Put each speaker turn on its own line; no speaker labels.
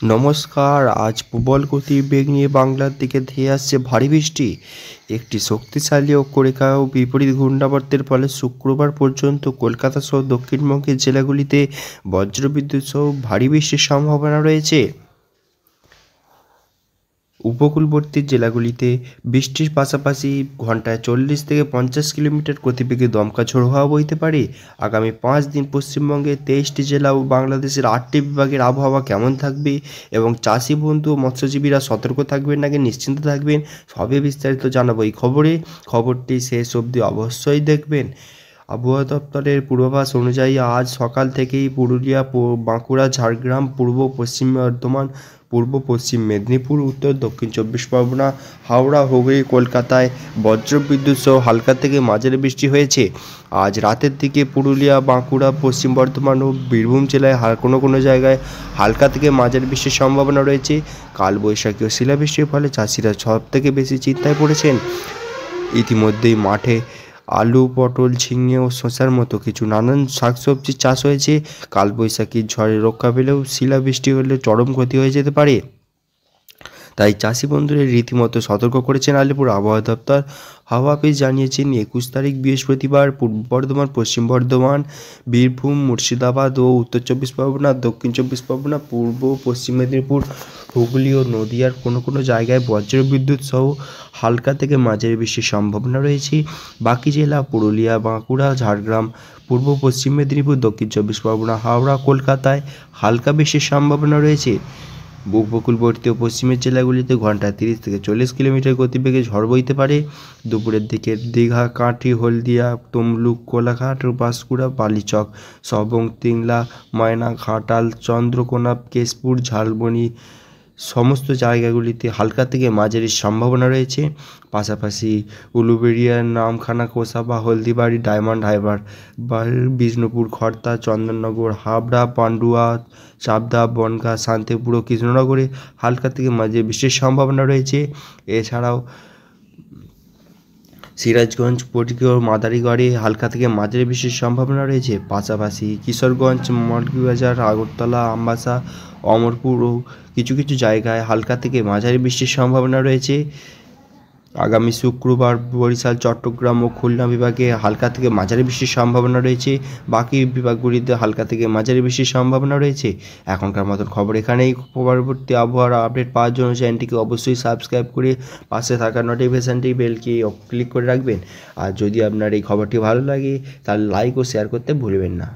নমস্কার। আজ প্রবল গতিবেগ নিয়ে বাংলার দিকে ধেয়ে আসছে ভারী বৃষ্টি। একটি শক্তিশালী ও রেখা ও বিপরীত ঘূর্ণাবর্তের ফলে শুক্রবার পর্যন্ত কলকাতা সহ দক্ষিণবঙ্গের জেলাগুলিতে বজ্রবিদ্যুৎ সহ ভারী বৃষ্টির সম্ভাবনা রয়েছে। উপকূলবর্তী জেলাগুলিতে বৃষ্টির পাশাপাশি ঘন্টায় 40 থেকে 50 কিলোমিটার গতিবেগে দমকা ঝোড়ো হাওয়া বইতে পারে। আগামী 5 দিন পশ্চিমবঙ্গের 23টি জেলা ও বাংলাদেশের 8টি বিভাগের আবহাওয়া কেমন থাকবে এবং চাষি বন্ধু ও মৎস্যজীবীরা সতর্ক থাকবেন নাকি নিশ্চিন্ত থাকবেন, সবই বিস্তারিত জানাবো এই খবরে। খবরটি শেষ অবধি অবশ্যই দেখবেন। আবহাওয়া দপ্তরের পূর্বাভাস অনুযায়ী আজ সকাল থেকেই পুরুলিয়া, বাঁকুড়া, ঝাড়গ্রাম, পূর্ব পশ্চিম বর্ধমান, পূর্ব পশ্চিম মেদিনীপুর, উত্তর দক্ষিণ 24 পরগনা, হাওড়া, হুগলি, কলকাতায় বজ্রবিদ্যুৎ সহ হালকা থেকে মাঝারি বৃষ্টি হয়েছে। আজ রাতের দিকে পুরুলিয়া, বাঁকুড়া, পশ্চিম বর্ধমান ও বীরভূম জেলায় কোনো কোনো জায়গায় হালকা থেকে মাঝারি বৃষ্টির সম্ভাবনা রয়েছে। কালবৈশাখী ও শিলাবৃষ্টির ফলে চাষিরা সব থেকে বেশি চিন্তায় পড়েছেন। ইতিমধ্যেই মাঠে আলু, পটল, ঝিঙে ও শসার মতো কিছু নানান শাকসবজির চাষ হয়েছে। কালবৈশাখীর ঝড়ে রক্ষা পেলেও শিলাবৃষ্টি হলে চরম ক্ষতি হয়ে যেতে পারে। তাই চাষি বন্ধুরা রীতিমতো সতর্ক করেছেন আলিপুর আবহাওয়া দপ্তর। হাওয়া অফিস জানিয়েছেন 21 তারিখ বৃহস্পতিবার পূর্ব বর্ধমান, পশ্চিম বর্ধমান, বীরভূম, মুর্শিদাবাদ ও উত্তর 24 পরগনা, দক্ষিণ 24 পরগনা, পূর্ব পশ্চিম মেদিনীপুর, হুগলি ও নদিয়ার কোনো কোনো জায়গায় বজ্রবিদ্যুৎ সহ হালকা থেকে মাঝারি বৃষ্টির সম্ভাবনা রয়েছে। বাকি জেলা পুরুলিয়া, বাঁকুড়া, ঝাড়গ্রাম, পূর্ব পশ্চিম মেদিনীপুর, দক্ষিণ 24 পরগনা, হাওড়া, কলকাতায় হালকা বৃষ্টির সম্ভাবনা রয়েছে। উপকূলবর্তী ও পশ্চিমের জেলাগুলিতে ঘন্টায় 30 থেকে 40 কিলোমিটার গতিবেগে ঝড় বইতে পারে। দুপুরের দিকে দীঘা, কাঁটি, হলদিয়া, তমলুক, কোলাঘাট, বাঁশকুড়া, বালিচক, সবং, তিংলা, ময়না, ঘাটাল, চন্দ্রকোনা, কেশপুর, ঝালবনি সমস্ত জায়গাগুলিতে হালকা থেকে মাঝারি সম্ভাবনা রয়েছে। পাশাপাশি উলুবেড়িয়া, নামখানা, কোসাবা, হলদিবাড়ি, ডায়মন্ড হারবার, বিষ্ণুপুর, খড়দা, চন্দননগর, হাবড়া, পান্ডুয়া, চাকদা, বনগাঁ, শান্তিপুর ও কৃষ্ণনগরে হালকা থেকে মাঝারি বৃষ্টির সম্ভাবনা রয়েছে। এছাড়াও সিরাজগঞ্জ, পটিকর, মাদারীগড়ে হালকা থেকে মাঝারি বৃষ্টির সম্ভাবনা রয়েছে। পাশাপাশি কিশোরগঞ্জ, মৌলভীবাজার, আগরতলা, আমবাসা, অমরপুর ও কিছু কিছু জায়গায় হালকা থেকে মাঝারি বৃষ্টির সম্ভাবনা রয়েছে। আগামী শুক্রবার বরিশাল, চট্টগ্রাম ও খুলনা বিভাগে হালকা থেকে মাঝারি বৃষ্টির সম্ভাবনা রয়েছে। বাকি বিভাগগুলিতে হালকা থেকে মাঝারি বৃষ্টির সম্ভাবনা রয়েছে। এখনকার মতন খবর এখানেই। পরবর্তী আবহাওয়ার আপডেট পাওয়ার জন্য চ্যানেলটিকে অবশ্যই সাবস্ক্রাইব করে পাশে থাকা নোটিফিকেশানটি বেলকে ক্লিক করে রাখবেন। আর যদি আপনার এই খবরটি ভালো লাগে তাহলে লাইক ও শেয়ার করতে ভুলবেন না।